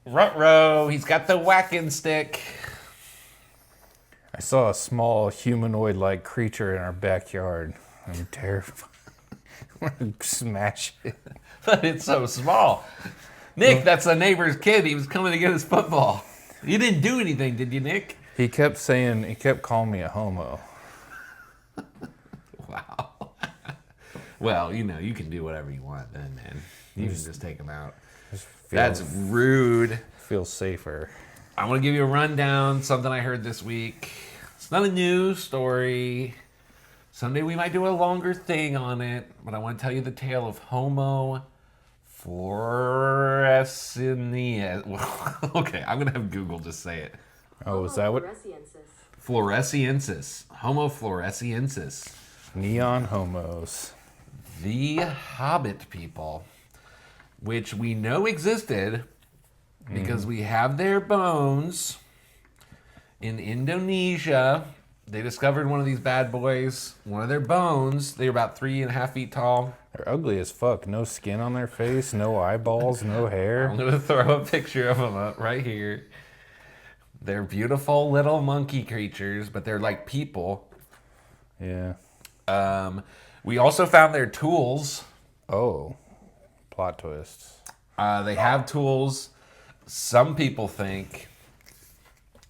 Ruh-roh, he's got the whacking stick. I saw a small humanoid-like creature in our backyard. I'm terrified. I'm gonna smash it. But it's so small. Nick, that's the neighbor's kid. He was coming to get his football. You didn't do anything, did you, Nick? He kept calling me a homo. Wow. Well, you can do whatever you want then, man. You can just take him out. That's rude. Feel safer. I want to give you a rundown, something I heard this week. It's not a news story. Someday we might do a longer thing on it, but I want to tell you the tale of Homo floresiensis. Okay, I'm going to have Google just say it. Oh, is that what? Floresiensis. Homo floresiensis. Neon homos. The hobbit people, which we know existed because we have their bones in Indonesia. They discovered one of these bad boys, one of their bones. They were about 3.5 feet tall. They're ugly as fuck. No skin on their face, no eyeballs, no hair. I'm going to throw a picture of them up right here. They're beautiful little monkey creatures, but they're like people. Yeah. We also found their tools. Oh, plot twists. They have tools. Some people think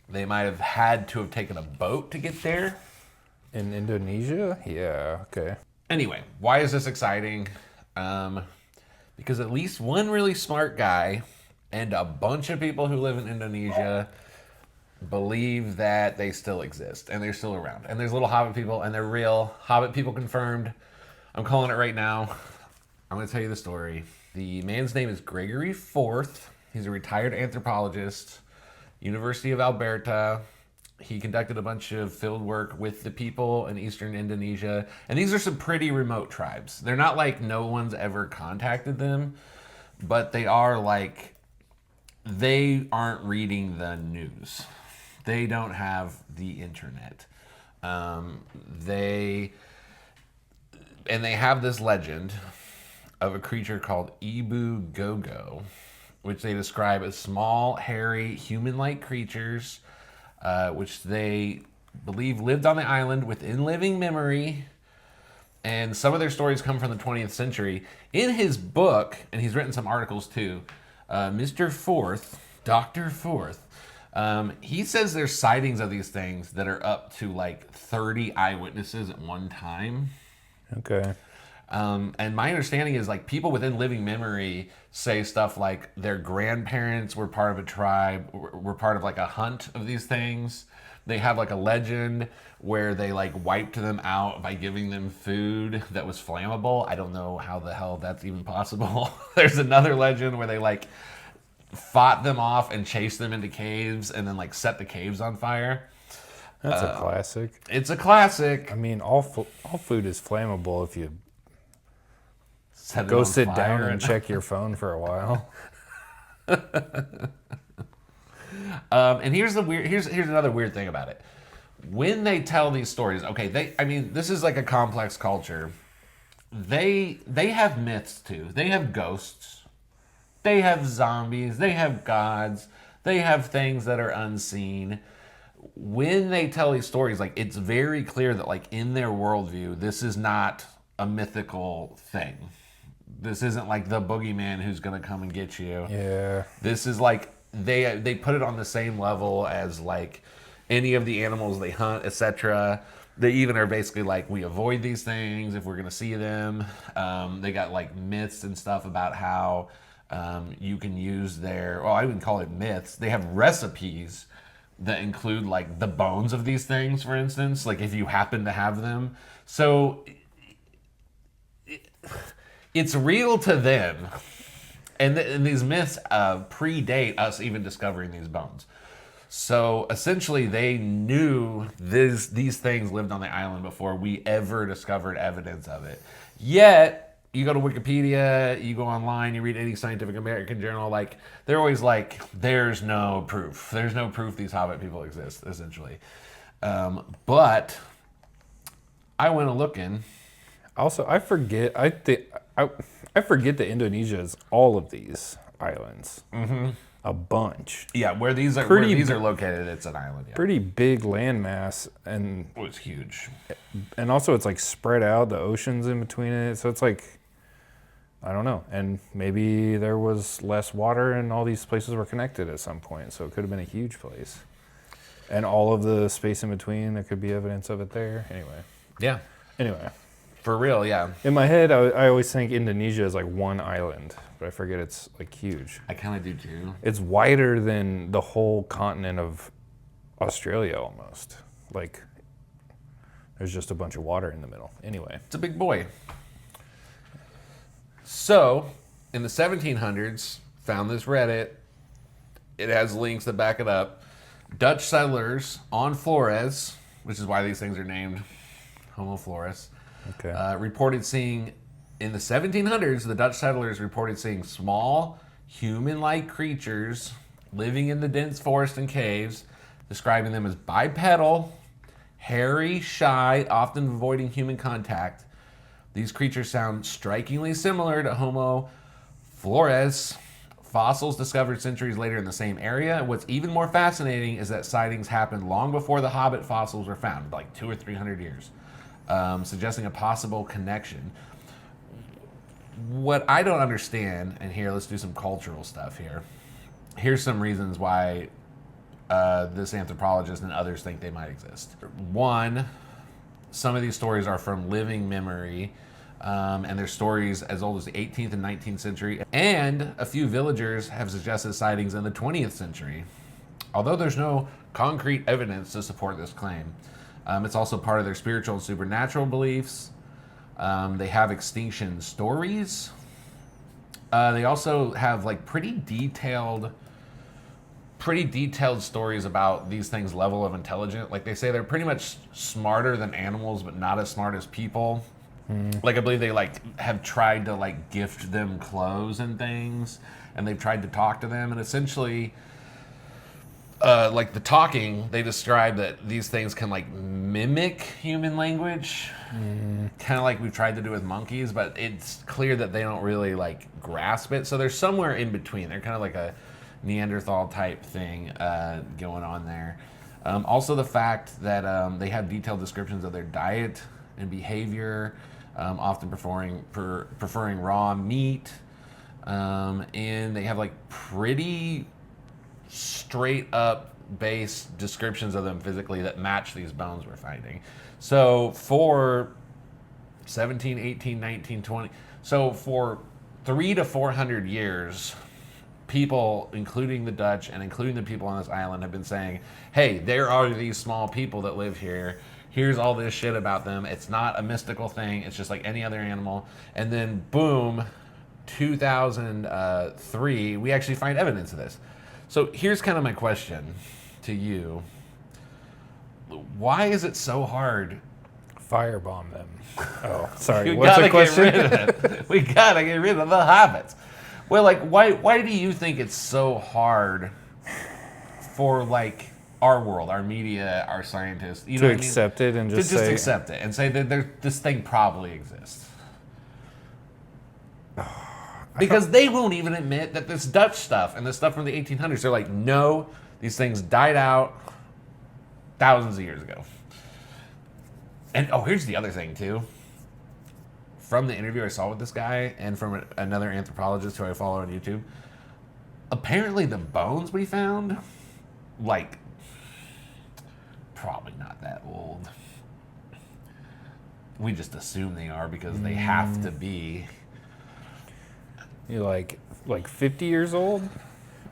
they might have had to have taken a boat to get there. In Indonesia? Yeah, okay. Anyway, why is this exciting? Because at least one really smart guy and a bunch of people who live in Indonesia believe that they still exist and they're still around. And there's little hobbit people and they're real. Hobbit people confirmed. I'm calling it right now. I'm going to tell you the story. The man's name is Gregory Forth. He's a retired anthropologist, University of Alberta. He conducted a bunch of field work with the people in eastern Indonesia. And these are some pretty remote tribes. They're not like no one's ever contacted them, but they are like, they aren't reading the news. They don't have the internet. They have this legend of a creature called Ebu Gogo, which they describe as small, hairy, human-like creatures, which they believe lived on the island within living memory. And some of their stories come from the 20th century. In his book, and he's written some articles too, Mr. Forth, Dr. Forth, he says there's sightings of these things that are up to like 30 eyewitnesses at one time. Okay. And my understanding is like people within living memory say stuff like their grandparents were part of a tribe, were part of like a hunt of these things. They have like a legend where they like wiped them out by giving them food that was flammable. I don't know how the hell that's even possible. There's another legend where they like fought them off and chased them into caves and then like set the caves on fire. That's a classic. It's a classic. I mean, all food is flammable if you Set it go on sit fire down and check your phone for a while. And here's another weird thing about it. When they tell these stories, okay, this is like a complex culture. They have myths too. They have ghosts. They have zombies. They have gods. They have things that are unseen. When they tell these stories, like it's very clear that like in their worldview, this is not a mythical thing. This isn't like the boogeyman who's gonna come and get you. Yeah. This is like they put it on the same level as like any of the animals they hunt, etc. They even are basically like, we avoid these things if we're gonna see them. They got like myths and stuff about how you can use I wouldn't call it myths. They have recipes that include like the bones of these things, for instance, like if you happen to have them. So it's real to them. And these myths predate us even discovering these bones. So essentially they knew these things lived on the island before we ever discovered evidence of it. Yet, you go to Wikipedia, you go online, you read any Scientific American journal, like they're always like, there's no proof. There's no proof these hobbit people exist, essentially. But I went looking. Also, I forget that Indonesia is all of these islands. Mm-hmm. a bunch. Yeah, where these are located, it's an island. Yeah. Pretty big landmass, and It was huge. also it's like spread out. The ocean's in between it, so it's like, I don't know. And maybe there was less water, and all these places were connected at some point, so it could have been a huge place. And all of the space in between, there could be evidence of it there. Yeah. Anyway. For real, yeah. In my head, I always think Indonesia is like one island, but I forget it's like huge. I kind of do too. It's wider than the whole continent of Australia almost. Like, there's just a bunch of water in the middle. Anyway. It's a big boy. So, in the 1700s, found this Reddit. It has links that back it up. Dutch settlers on Flores, which is why these things are named Homo flores, reported seeing, in the 1700s, the Dutch settlers reported seeing small, human-like creatures living in the dense forest and caves, describing them as bipedal, hairy, shy, often avoiding human contact. These creatures sound strikingly similar to Homo flores, fossils discovered centuries later in the same area. What's even more fascinating is that sightings happened long before the hobbit fossils were found, like 200 or 300 years, suggesting a possible connection. What I don't understand, and here, let's do some cultural stuff here. Here's some reasons why this anthropologist and others think they might exist. One, some of these stories are from living memory, and they're stories as old as the 18th and 19th century. And a few villagers have suggested sightings in the 20th century. Although there's no concrete evidence to support this claim. It's also part of their spiritual and supernatural beliefs. They have extinction stories. They also have like pretty detailed stories about these things' level of intelligence. Like they say they're pretty much smarter than animals, but not as smart as people. Like I believe they like have tried to like gift them clothes and things, and they've tried to talk to them, and essentially, like the talking, they describe that these things can like mimic human language, kind of like we've tried to do with monkeys, but it's clear that they don't really like grasp it. So they're somewhere in between. They're kind of like a Neanderthal type thing going on there. Also the fact that they have detailed descriptions of their diet and behavior, often preferring raw meat, and they have like pretty straight up base descriptions of them physically that match these bones we're finding. So for 17, 18, 19, 20, so for 300 to 400 years, people, including the Dutch and including the people on this island, have been saying, hey, there are these small people that live here. Here's all this shit about them. It's not a mystical thing. It's just like any other animal. And then, boom, 2003, we actually find evidence of this. So here's kind of my question to you. Why is it so hard? Firebomb them. Oh, sorry. We What's gotta the question? get rid of it. We gotta get rid of the hobbits. Well, like, why do you think it's so hard for like our world, our media, our scientists, you know, To accept it and just say, accept it and say that this thing probably exists? Because they won't even admit that this Dutch stuff and the stuff from the 1800s, they're like, no, these things died out thousands of years ago. And here's the other thing too. From the interview I saw with this guy and from another anthropologist who I follow on YouTube, apparently the bones we found, like, probably not that old. We just assume they are because they have to be. You're like 50 years old?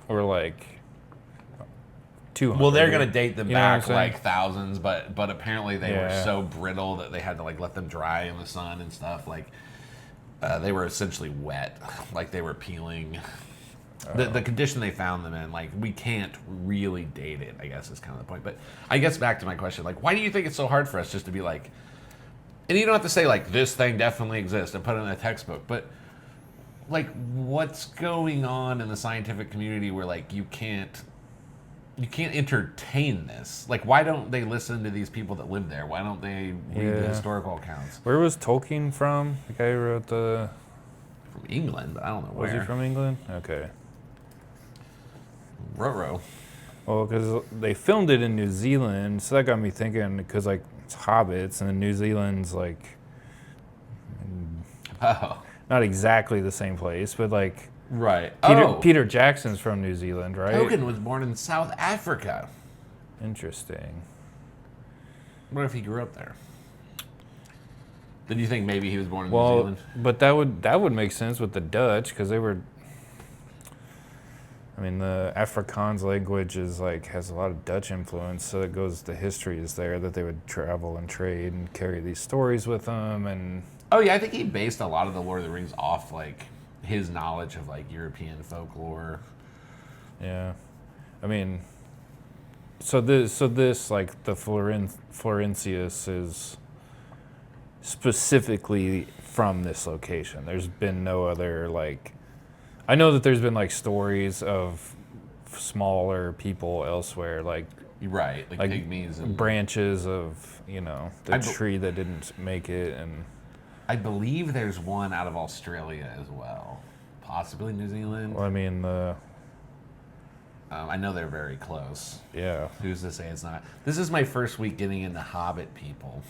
Or like 200? Well, they're going to date them You know what I'm back saying? like thousands, but apparently they were Yeah. so brittle that they had to like let them dry in the sun and stuff. Like they were essentially wet, like they were peeling. The condition they found them in, like we can't really date it, I guess is kind of the point. But I guess back to my question, like why do you think it's so hard for us just to be like, and you don't have to say like this thing definitely exists and put it in a textbook, but like what's going on in the scientific community where like you can't entertain this? Like why don't they listen to these people that live there? Why don't they read the Yeah. historical accounts? Where was Tolkien from? The guy who wrote the... From England, but I don't know where. Was he from England? Okay. Ruh-roh. Well, because they filmed it in New Zealand, so that got me thinking. Because like it's hobbits, and New Zealand's like Oh, not exactly the same place, but like right. Peter Jackson's from New Zealand, right? Tolkien was born in South Africa. Interesting. What if he grew up there? Then you think maybe he was born in New Well, Zealand? but that would make sense with the Dutch because they were. I mean, the Afrikaans language is like has a lot of Dutch influence, so it goes. The history is there that they would travel and trade and carry these stories with them, and Oh yeah, I think he based a lot of the Lord of the Rings off like his knowledge of like European folklore. yeah, I mean, so this like the Florentius is specifically from this location. There's been no other like. I know that there's been like stories of smaller people elsewhere, like Right, like pygmies and branches of the tree that didn't make it, and I believe there's one out of Australia as well, possibly New Zealand. well, I mean I know they're very close. yeah. Who's to say it's not? This is my first week getting into Hobbit people.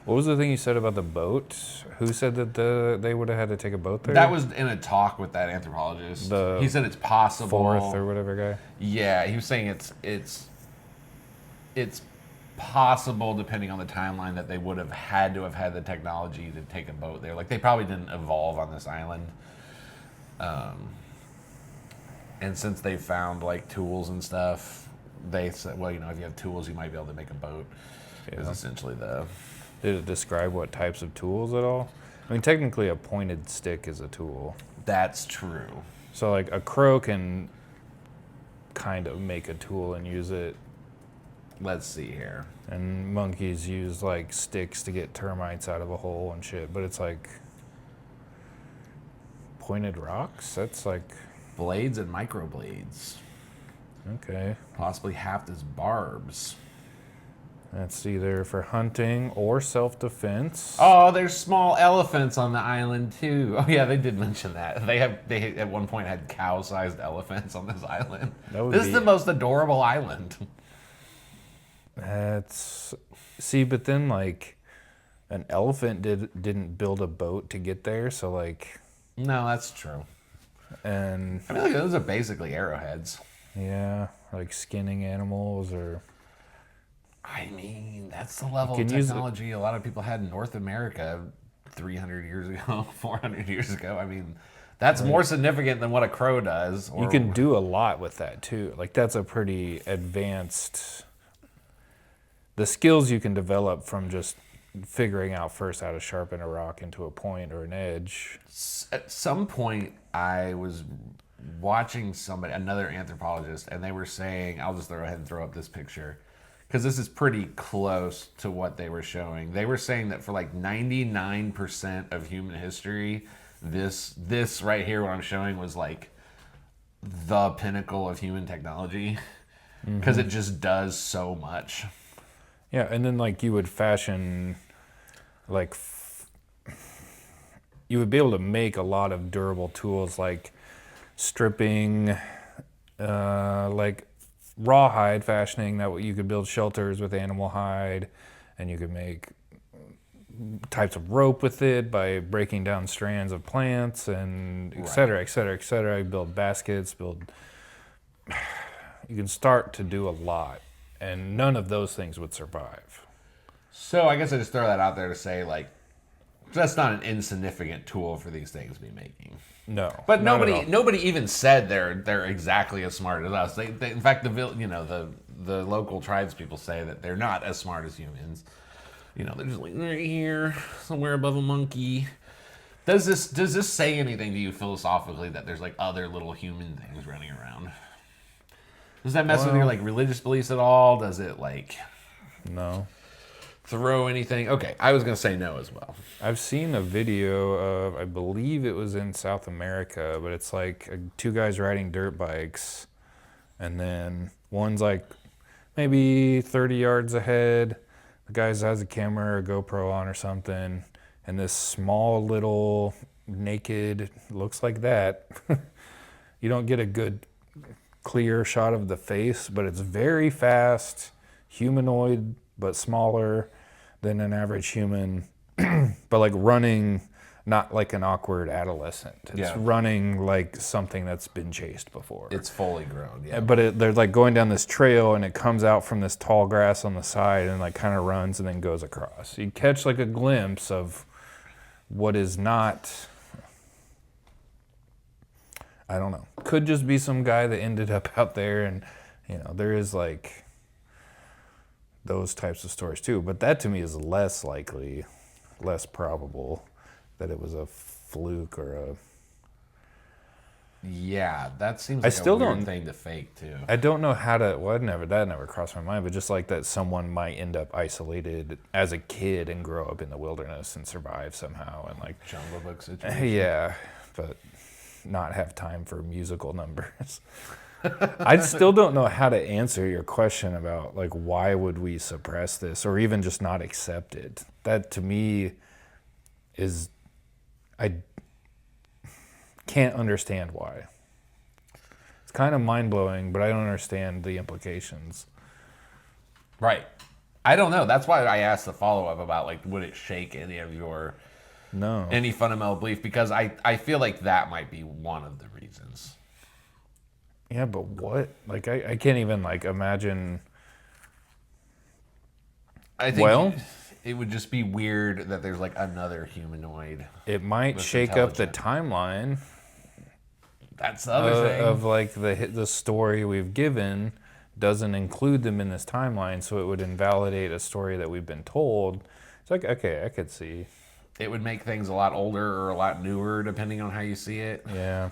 What was the thing you said about the boat? Who said that they would have had to take a boat there? That was in a talk with that anthropologist. He said it's possible. Forth or whatever guy. Yeah, he was saying it's possible, depending on the timeline, that they would have had the technology to take a boat there. Like they probably didn't evolve on this island, and since they found like tools and stuff, they said, well, if you have tools, you might be able to make a boat. Yeah. Is essentially the. Did it describe what types of tools at all? I mean, technically, a pointed stick is a tool. That's true. So, like, a crow can kind of make a tool and use it. Let's see here. And monkeys use, like, sticks to get termites out of a hole and shit. But it's like pointed rocks? That's like. Blades and microblades. Okay. Possibly hacked as barbs. That's either for hunting or self-defense. Oh, there's small elephants on the island too. Oh yeah, they did mention that. They at one point had cow-sized elephants on this island. This is the most adorable island. But then like an elephant didn't build a boat to get there, so like. No, that's true. And I mean, like, those are basically arrowheads. Yeah, like skinning animals or. I mean, that's the level of technology a lot of people had in North America 300 years ago, 400 years ago. I mean, that's more significant than what a crow does. You can do a lot with that, too. Like, that's a pretty advanced. The skills you can develop from just figuring out first how to sharpen a rock into a point or an edge. At some point, I was watching another anthropologist, and they were saying, I'll just throw up this picture, because this is pretty close to what they were showing. They were saying that for like 99% of human history, this right here, what I'm showing, was like the pinnacle of human technology, because it just does so much. Yeah, and then like you would fashion, like you would be able to make a lot of durable tools, like stripping, like rawhide fashioning, that you could build shelters with animal hide, and you could make types of rope with it by breaking down strands of plants, and et cetera, et cetera, et cetera. You build baskets, you can start to do a lot, and none of those things would survive. So I guess I just throw that out there to say, like, that's not an insignificant tool for these things to be making. No, but nobody even said they're exactly as smart as us. They in fact, the local tribes people say that they're not as smart as humans. They're just like right here, somewhere above a monkey. Does this say anything to you philosophically that there's like other little human things running around? Does that mess with your like religious beliefs at all? Does it like no throw anything? Okay, I was gonna say no as well. I've seen a video of, I believe it was in South America, but it's like two guys riding dirt bikes, and then one's like maybe 30 yards ahead. The guy has a camera or a GoPro on or something, and this small little naked, looks like that. You don't get a good clear shot of the face, but it's very fast, humanoid, but smaller than an average human, but like running, not like an awkward adolescent. It's running like something that's been chased before. It's fully grown, yeah. But they're like going down this trail, and it comes out from this tall grass on the side and like kind of runs and then goes across. You catch like a glimpse of what is not, I don't know. Could just be some guy that ended up out there, and there is like those types of stories too. But that to me is less likely, less probable that it was a fluke or a. Yeah, that seems like a weird thing to fake too. I don't know how to. Well, that never crossed my mind. But just like that, someone might end up isolated as a kid and grow up in the wilderness and survive somehow, and like Jungle Book situation. Yeah, but not have time for musical numbers. I still don't know how to answer your question about like why would we suppress this or even just not accept it. That to me is, I can't understand why. It's kind of mind-blowing, but I don't understand the implications. Right. I don't know. That's why I asked the follow-up about like would it shake any of your any fundamental belief, because I feel like that might be one of the reasons. Yeah, but what? Like I can't even like imagine. I think it would just be weird that there's like another humanoid. It might shake up the timeline. That's the other thing. Of like the story we've given doesn't include them in this timeline, so it would invalidate a story that we've been told. It's like, okay, I could see. It would make things a lot older or a lot newer, depending on how you see it. Yeah.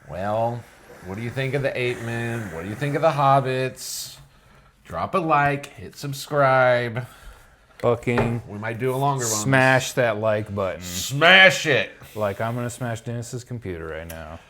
Well, what do you think of the Ape Men? What do you think of the Hobbits? Drop a like, hit subscribe. Bucking. We might do a longer one. Smash that like button. Smash it! Like I'm going to smash Dennis's computer right now.